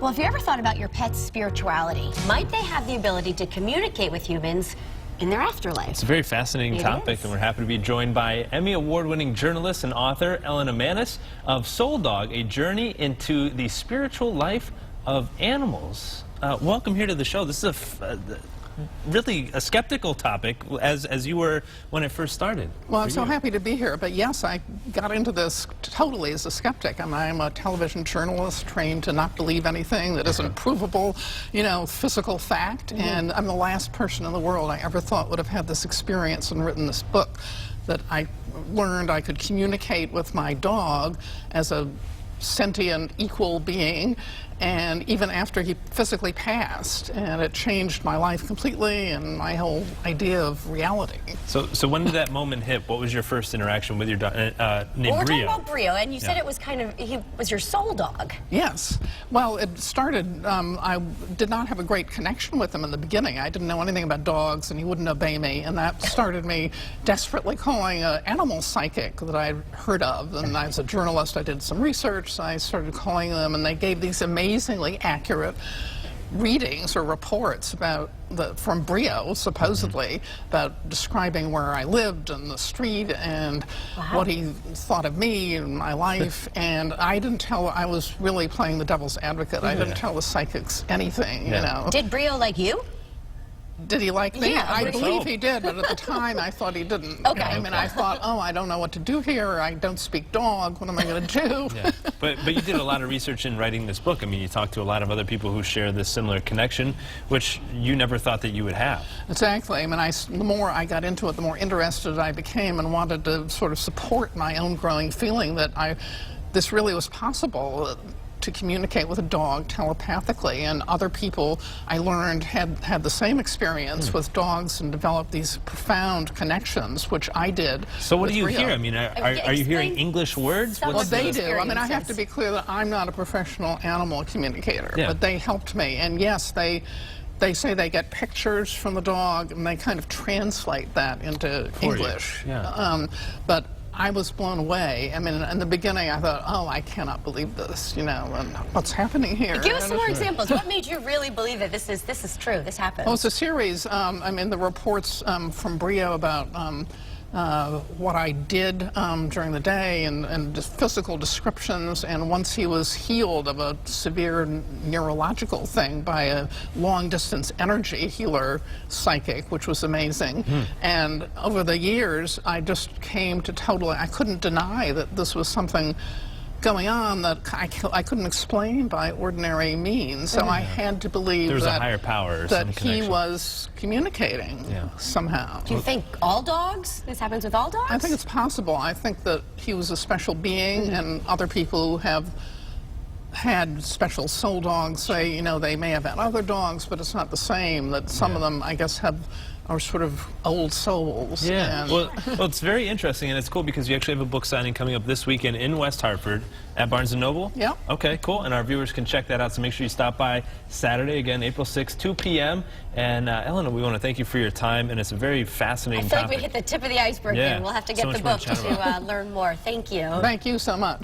Well, have you ever thought about your pet's spirituality? Might they have the ability to communicate with humans in their afterlife? It's a very fascinating topic, and we're happy to be joined by Emmy-Award-winning journalist and author Elena Mannes of Soul Dog, A Journey into the Spiritual Life of Animals. Welcome here to the show. This is really a skeptical topic, as you were when it first started. Well, I'm so happy to be here, but yes, I got into this totally as a skeptic. I mean, I'm a television journalist trained to not believe anything that isn't provable, you know, physical fact, and I'm the last person in the world I ever thought would have had this experience and written this book, that I learned I could communicate with my dog as a sentient, equal being, and even after he physically passed, and it changed my life completely and my whole idea of reality. So when did that moment hit? What was your first interaction with your dog named Well, we're Brio? talking about Brio, and you said it was he was your soul dog. Yes. Well, it started, I did not have a great connection with him in the beginning. I didn't know anything about dogs, and he wouldn't obey me, and that started me desperately calling an animal psychic that I'd heard of. And I was a journalist, I did some research, so I started calling them, and they gave these amazingly accurate readings or reports about from Brio, supposedly, about describing where I lived and the street and what he thought of me and my life. And I didn't tell, I was really playing the devil's advocate. I didn't tell the psychics anything, you know. Did Brio like you? Did he like me? Yeah, I believe he did, but at the time I thought he didn't. Okay. I mean, I thought, oh, I don't know what to do here. I don't speak dog. What am I going to do? Yeah. But you did a lot of research in writing this book. I mean, you talked to a lot of other people who share this similar connection, which you never thought that you would have. Exactly. I mean, the more I got into it, the more interested I became and wanted to sort of support my own growing feeling that this really was possible, to communicate with a dog telepathically, and other people I learned had the same experience with dogs and developed these profound connections, which I did. So what do you Brio. hear? I mean, are you hearing English words? Well, they do. I mean, I have to be clear that I'm not a professional animal communicator, but they helped me. And yes, they say they get pictures from the dog, and they kind of translate that into English. But I was blown away. I mean, in the beginning, I thought, oh, I cannot believe this, you know, and what's happening here? Give us some more examples. What made you really believe that this is true, this happened? Well, it's a series. I mean, the reports from Brio about what I did during the day, and just physical descriptions, and once he was healed of a severe neurological thing by a long-distance energy healer psychic, which was amazing. And over the years, I just came to I couldn't deny that this was something going on that I couldn't explain by ordinary means, so I had to believe there was that a higher power, that he was communicating somehow. Do you think all dogs? This happens with all dogs? I think it's possible. I think that he was a special being, and other people who have had special soul dogs say, you know, they may have had other dogs, but it's not the same, that some of them, I guess, are sort of old souls. Yeah, well, it's very interesting, and it's cool because you actually have a book signing coming up this weekend in West Hartford at Barnes & Noble? Yeah. Okay, cool, and our viewers can check that out, so make sure you stop by Saturday, again, April 6th, 2 p.m. And Elena, we want to thank you for your time, and it's a very fascinating topic. I feel like we hit the tip of the iceberg there. We'll have to get the book to learn more. Thank you. Thank you so much.